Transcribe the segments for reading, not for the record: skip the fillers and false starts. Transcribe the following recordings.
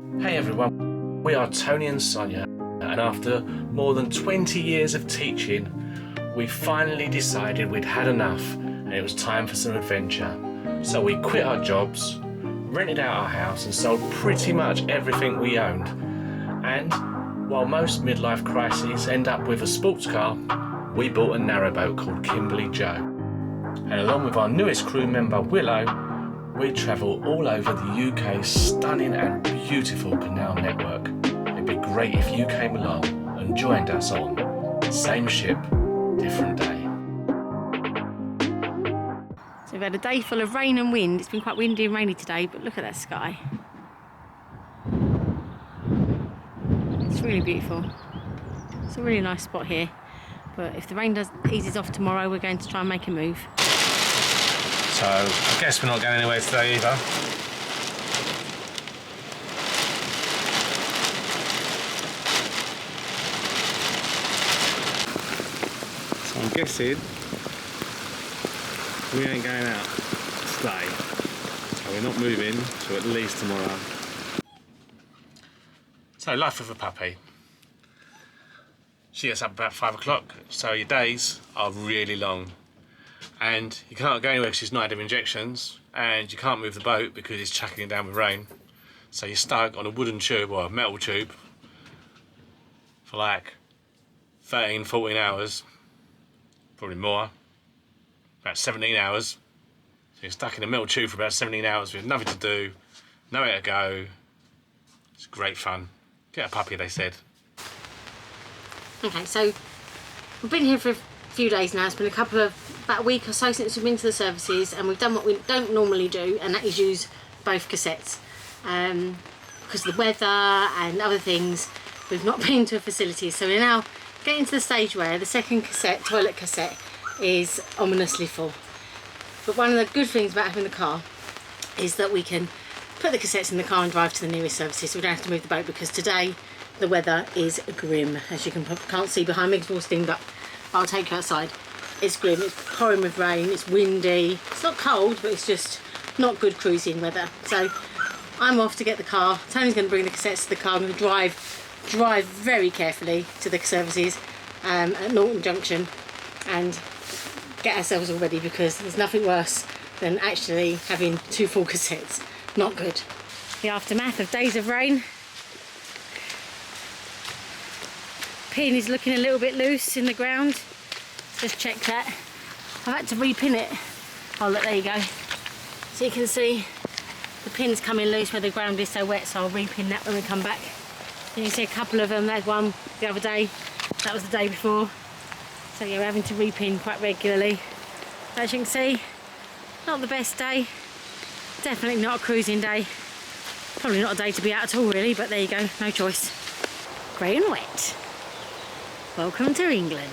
Hey everyone, we are Tony and Sonia, and after more than 20 years of teaching, we finally decided we'd had enough and it was time for some adventure. So we quit our jobs, rented out our house and sold pretty much everything we owned. And while most midlife crises end up with a sports car, we bought a narrowboat called Kimberley Jo. And along with our newest crew member Willow, we travel all over the UK's stunning and beautiful canal network. It'd be great if you came along and joined us on Same Ship, Different Day. So we've had a day full of rain and wind. It's been quite windy and rainy today, but look at that sky. It's really beautiful. It's a really nice spot here. But if the rain eases off tomorrow, we're going to try and make a move. So I guess we're not going anywhere today either. So I'm guessing we ain't going out today. So we're not moving till at least tomorrow. So life of a puppy. She gets up about 5 o'clock, so your days are really long. And you can't go anywhere because she's not had injections, and you can't move the boat because it's chucking it down with rain. So you're stuck on a wooden tube or a metal tube for like 13, 14 hours, probably more, about 17 hours. So you're stuck in a metal tube for about 17 hours with nothing to do, nowhere to go. It's great fun. Get a puppy, they said. Okay, so we've been here for a few days now. It's been about a week or so since we've been to the services, and we've done what we don't normally do, and that is use both cassettes. Because of the weather and other things, we've not been to a facility, so we're now getting to the stage where the second cassette, toilet cassette, is ominously full. But one of the good things about having the car is that we can put the cassettes in the car and drive to the nearest services, so we don't have to move the boat, because today the weather is grim. As you can't see behind me, it's all steamed up. I'll take you outside. It's grim, it's pouring with rain, it's windy. It's not cold, but it's just not good cruising weather. So I'm off to get the car. Tony's going to bring the cassettes to the car. I'm going to drive very carefully to the services at Norton Junction and get ourselves all ready, because there's nothing worse than actually having two full cassettes. Not good. The aftermath of days of rain. Pin is looking a little bit loose in the ground. Just check that. I've had to repin it. Oh look, there you go. So you can see the pin's coming loose where the ground is so wet, so I'll repin that when we come back. And you see a couple of them. There's one the other day. That was the day before. So yeah, we're having to repin quite regularly. As you can see, not the best day. Definitely not a cruising day. Probably not a day to be out at all really, but there you go, no choice. Grey and wet. Welcome to England.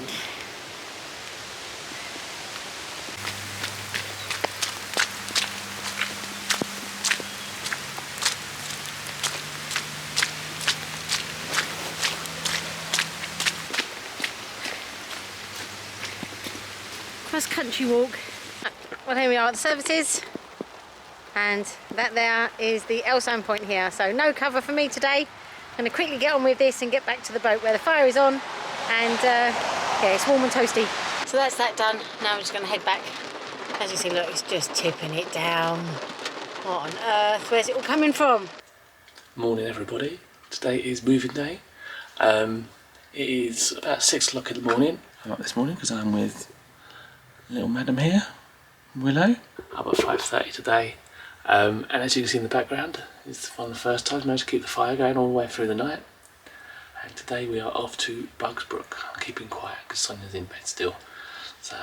Cross country walk. Well, here we are at the services, and that there is the L sign point here. So no cover for me today. I'm going to quickly get on with this and get back to the boat where the fire is on. And yeah, it's warm and toasty. So that's that done. Now I'm just going to head back. As you see, look, it's just tipping it down. What on earth? Where's it all coming from? Morning everybody. Today is moving day. It is about 6 o'clock in the morning. I'm up this morning because I'm with little madam here, Willow. Up at 5:30 today. And as you can see in the background, it's one of the first times I managed to keep the fire going all the way through the night. And today we are off to Bugsbrook. I'm keeping quiet because Sonia's in bed still. So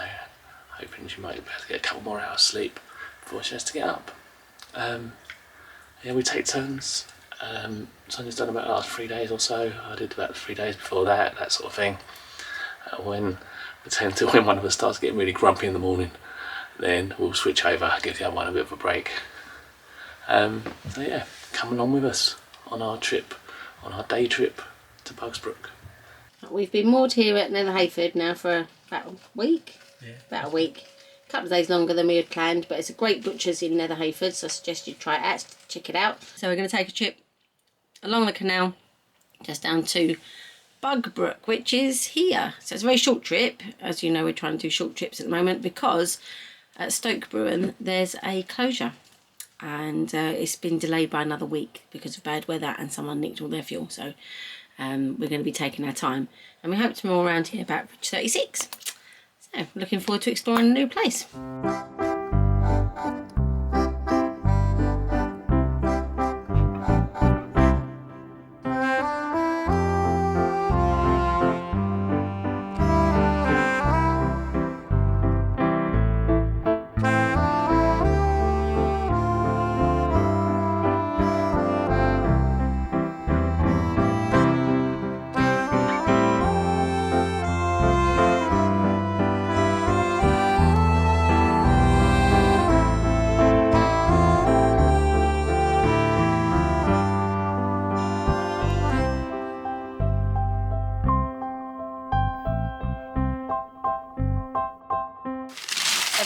hoping she might be able to get a couple more hours sleep before she has to get up. Yeah, we take turns. Sonia's done about the last 3 days or so. I did about 3 days before that sort of thing. When one of us starts getting really grumpy in the morning, then we'll switch over, give the other one a bit of a break. So yeah, come along with us on our trip, on our day trip to Bugsbrook. We've been moored here at Nether Hayford now for about a week. Yeah. About a week. A couple of days longer than we had planned, but it's a great butcher's in Nether Hayford, so I suggest you try it out, check it out. So we're going to take a trip along the canal, just down to Bugbrook, which is here. So it's a very short trip. As you know, we're trying to do short trips at the moment because at Stoke Bruin there's a closure, and it's been delayed by another week because of bad weather and someone nicked all their fuel. So we're going to be taking our time, and we hope to more around here about Bridge 36. So looking forward to exploring a new place.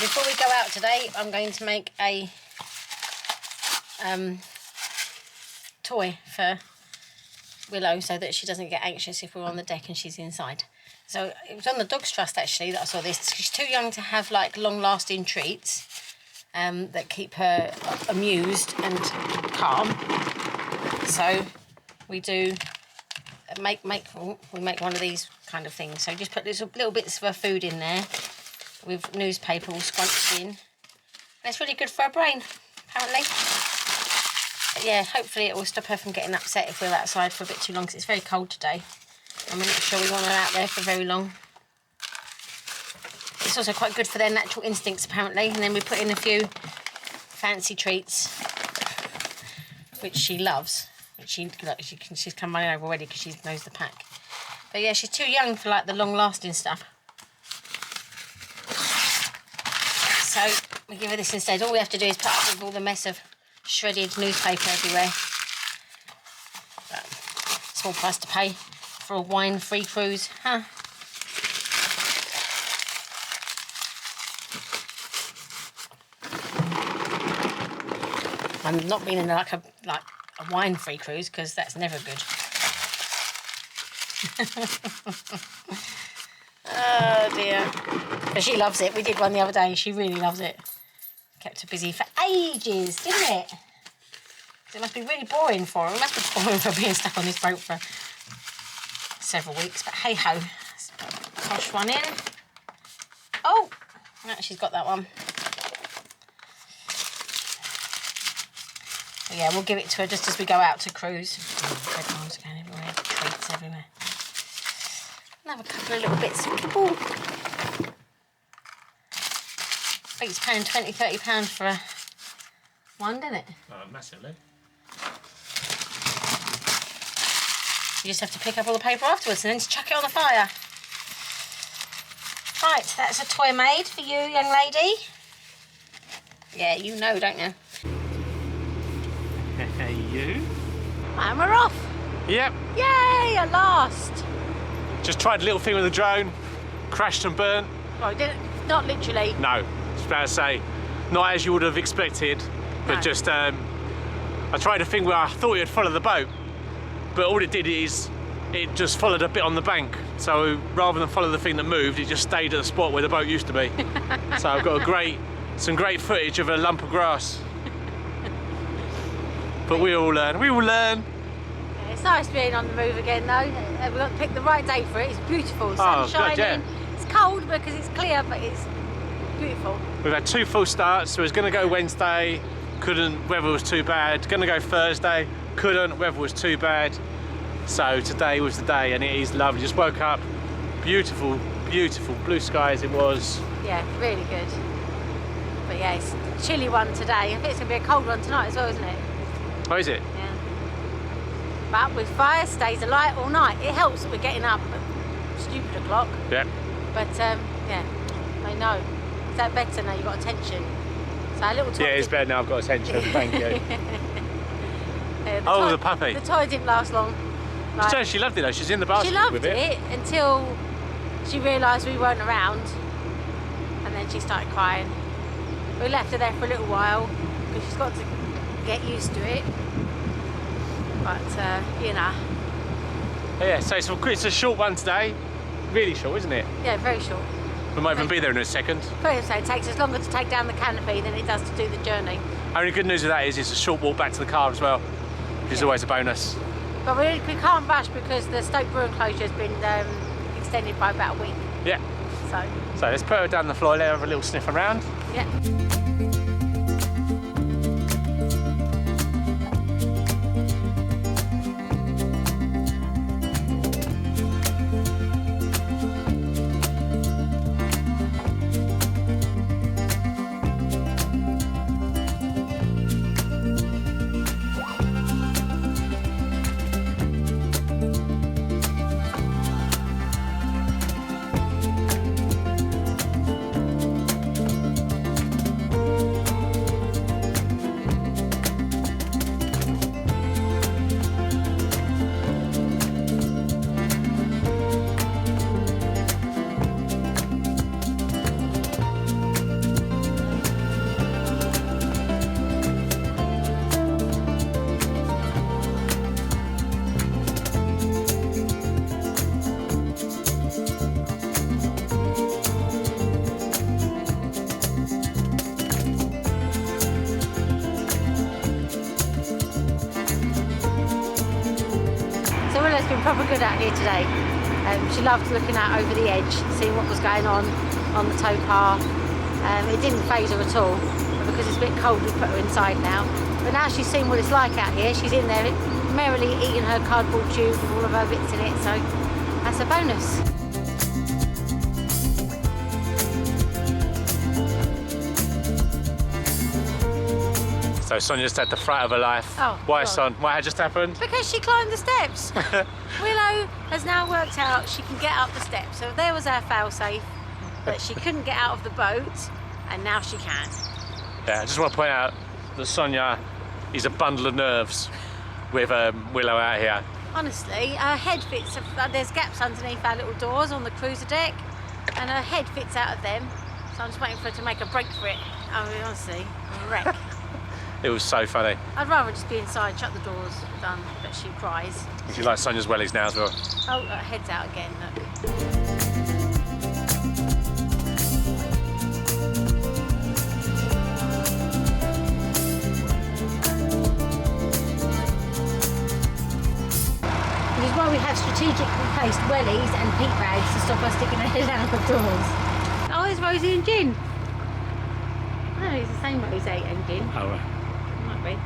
Before we go out today, I'm going to make a toy for Willow so that she doesn't get anxious if we're on the deck and she's inside. So it was on the Dog's Trust actually that I saw this. She's too young to have like long-lasting treats that keep her amused and calm. So we do make one of these kind of things. So just put little bits of her food in there, with newspaper all scrunched in. And it's really good for her brain, apparently. But yeah, hopefully it will stop her from getting upset if we're outside for a bit too long, because it's very cold today. And we're not sure we want her out there for very long. It's also quite good for their natural instincts, apparently. And then we put in a few fancy treats, which she loves. Which she's come running over already because she knows the pack. But yeah, she's too young for like the long-lasting stuff. So we give her this instead. All we have to do is put up with all the mess of shredded newspaper everywhere. But small price to pay for a wine-free cruise, huh? I'm not being in like a wine-free cruise because that's never good. Oh dear. But she loves it. We did one the other day. She really loves it. Kept her busy for ages, didn't it? It must be really boring for her. It must be boring for being stuck on this boat for several weeks. But hey ho. Let's put a posh one in. Oh, she's got that one. But yeah, we'll give it to her just as we go out to cruise. Red ones going everywhere. Treats everywhere. Another couple of little bits of kibble. I think it's paying £20–30 for one, didn't it? Massively. You just have to pick up all the paper afterwards and then chuck it on the fire. Right, that's a toy made for you, young lady. Yeah, you know, don't you? Hey, you. And we're off. Yep. Yay, at last. Just tried a little thing with the drone, crashed and burnt. Well, not literally. No, I was about to say, not as you would have expected, but No. just, I tried a thing where I thought it would follow the boat, but all it did is, it just followed a bit on the bank. So rather than follow the thing that moved, it just stayed at the spot where the boat used to be. So I've got some great footage of a lump of grass. But we all learn, It's nice being on the move again though. We've got to pick the right day for it. It's beautiful, sun's shining. God, yeah. It's cold because it's clear, but it's beautiful. We've had 2 full starts, so it was going to go Wednesday, couldn't, weather was too bad. Going to go Thursday, couldn't, weather was too bad. So today was the day, and it is lovely. Just woke up, beautiful, beautiful blue skies it was. Yeah, really good. But yeah, it's a chilly one today. I think it's going to be a cold one tonight as well, isn't it? Oh, is it? Yeah. But with fire stays alight all night. It helps that we're getting up at stupid o'clock. Yeah. But yeah, I know. Is that better now? You've got attention. So a little toy. Yeah, it's better now. I've got attention. Thank you. The puppy. The toy didn't last long. Like, She loved it though. She's in the basket she loved with it until she realised we weren't around, and then she started crying. We left her there for a little while because she's got to get used to it. but you know. Yeah, so it's a short one today. Really short, isn't it? Yeah, very short. We might even be there in a second. So it takes us longer to take down the canopy than it does to do the journey. Only good news of that is it's a short walk back to the car as well, which is always a bonus. But we can't rush because the Stoke Brewer closure has been extended by about a week. Yeah. So let's put her down the floor, let her have a little sniff around. Yeah. Been proper good out here today. She loved looking out over the edge, seeing what was going on the towpath. It didn't faze her at all, but because it's a bit cold we put her inside now. But now she's seen what it's like out here, she's in there merrily eating her cardboard tube with all of her bits in it, so that's a bonus. So Sonia just had the fright of her life. Oh, why, God. Son? What had just happened? Because she climbed the steps. Willow has now worked out she can get up the steps. So there was our fail-safe, that she couldn't get out of the boat, and now she can. Yeah, I just want to point out that Sonia is a bundle of nerves with Willow out here. Honestly, her head fits, there's gaps underneath our little doors on the cruiser deck, and her head fits out of them. So I'm just waiting for her to make a break for it. I mean, honestly, I'm a wreck. It was so funny. I'd rather just be inside, shut the doors, done, but she cries. She likes Sonia's wellies now as well. Oh, her head's out again, look. Which is why we have strategically placed wellies and peat bags to stop us sticking our head out of the doors. Oh, there's Rosie and Gin. No, it's the same Rosie and Gin. Oh, right. Might be.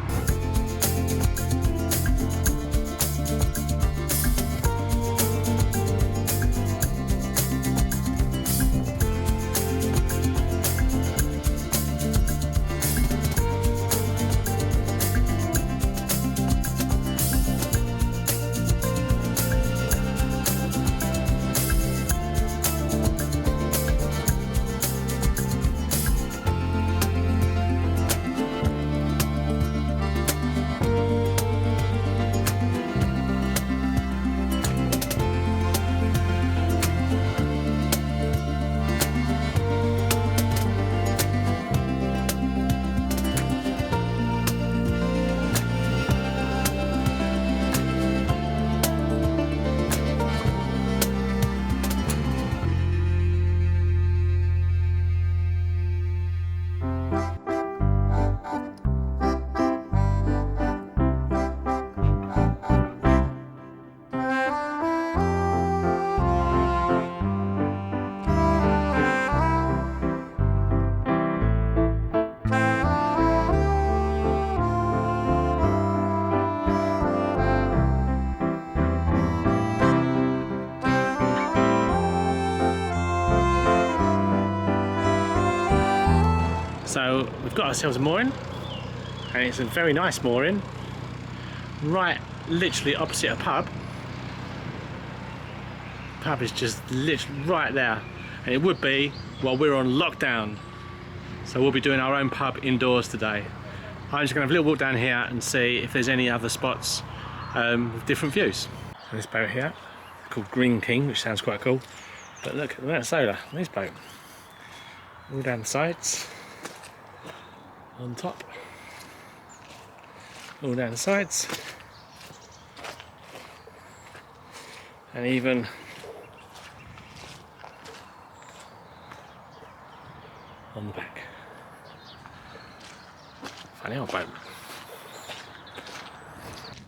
So we've got ourselves a mooring, and it's a very nice mooring, right literally opposite a pub. Pub is just literally right there, and it would be while we're on lockdown. So we'll be doing our own pub indoors today. I'm just going to have a little walk down here and see if there's any other spots with different views. So this boat here, called Green King, which sounds quite cool. But look at the amount of solar on this boat. All down the sides, on top, all down the sides. and even on the back. Funny old boat.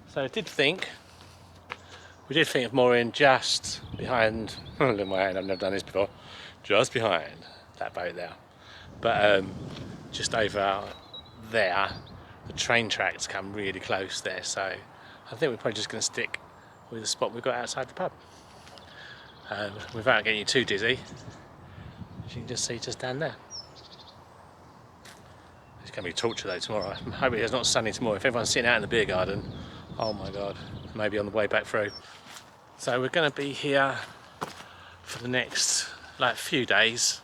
So we did think of mooring just behind, look at my hand, I've never done this before, just behind that boat there. But just over there, the train tracks come really close there, so I think we're probably just going to stick with the spot we've got outside the pub. Without getting you too dizzy, as you can just see just down there. It's going to be torture though tomorrow. I hope it's not sunny tomorrow. If everyone's sitting out in the beer garden, oh my god, maybe on the way back through. So we're going to be here for the next few days.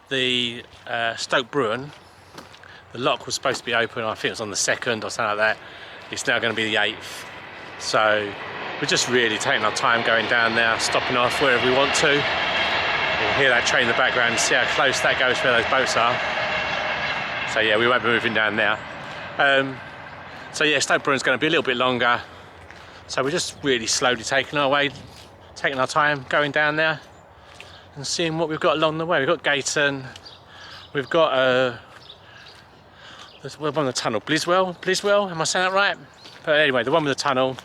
The Stoke Bruin, the lock was supposed to be open, I think it was on the 2nd or something like that. It's now going to be the 8th. So we're just really taking our time going down there, stopping off wherever we want to. You'll hear that train in the background and see how close that goes where those boats are. So yeah, we won't be moving down there. So yeah, Stoke Bruin's going to be a little bit longer. So we're just really slowly taking our way, taking our time, going down there and seeing what we've got along the way. We've got Gayton, we've got the one with the tunnel, Bliswell, am I saying that right? But anyway, the one with the tunnel,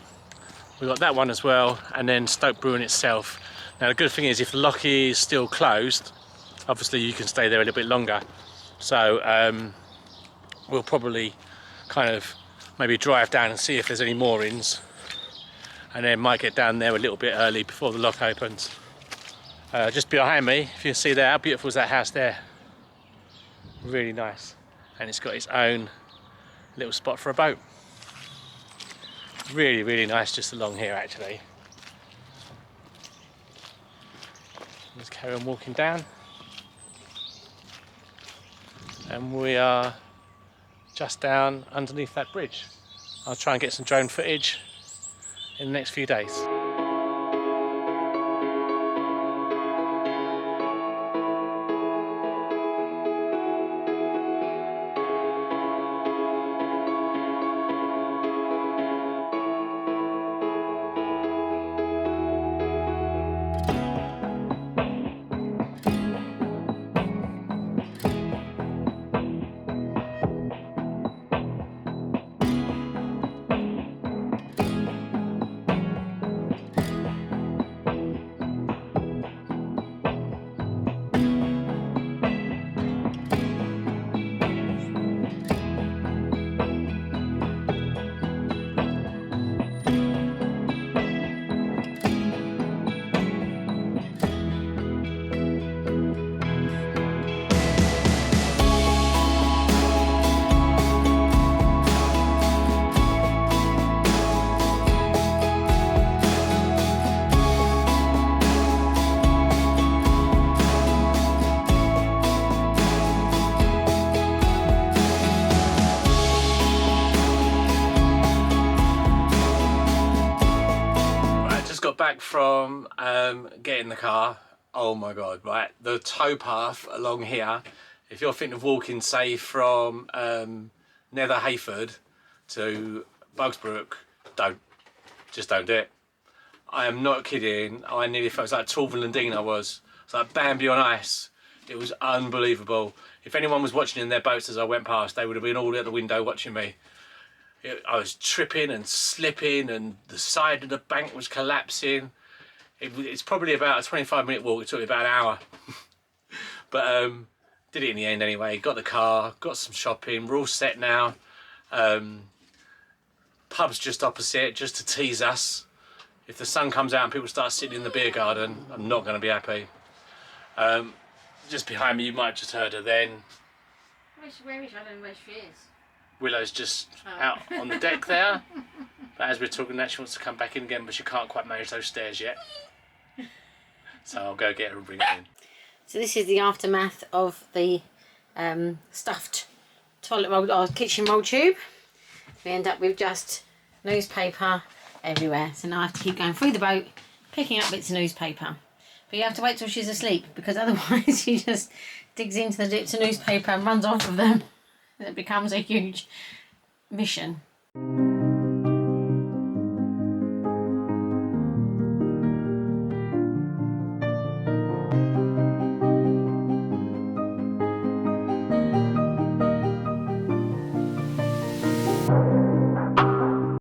we've got that one as well, and then Stoke Bruin itself. Now the good thing is if the lock is still closed, obviously you can stay there a little bit longer. So we'll probably kind of maybe drive down and see if there's any moorings, and then might get down there a little bit early before the lock opens. Just behind me, if you can see there, how beautiful is that house there? Really nice. And it's got its own little spot for a boat. Really, really nice just along here actually. Let's carry on walking down. And we are just down underneath that bridge. I'll try and get some drone footage in the next few days. Back from getting the car. Oh my god, right, the towpath along here, if you're thinking of walking say from Nether Hayford to Bugsbrook, just don't do it. I am not kidding. I nearly felt like Travelvlogger. I was like Bambi on ice. It was unbelievable. If anyone was watching in their boats as I went past, they would have been all at the window watching me. I was tripping and slipping and the side of the bank was collapsing. It's probably about a 25-minute walk. It took me about an hour. But did it in the end anyway. Got the car, got some shopping. We're all set now. Pub's just opposite, just to tease us. If the sun comes out and people start sitting in the beer garden, I'm not going to be happy. Just behind me, you might have just heard her then. Where is I don't know where she is. Willow's just out on the deck there, but as we're talking that she wants to come back in again, but she can't quite manage those stairs yet. So I'll go get her and bring her in. So this is the aftermath of the stuffed toilet roll or kitchen roll tube. We end up with just newspaper everywhere. So now I have to keep going through the boat, picking up bits of newspaper. But you have to wait till she's asleep, because otherwise she just digs into the bits of newspaper and runs off of them. It becomes a huge mission.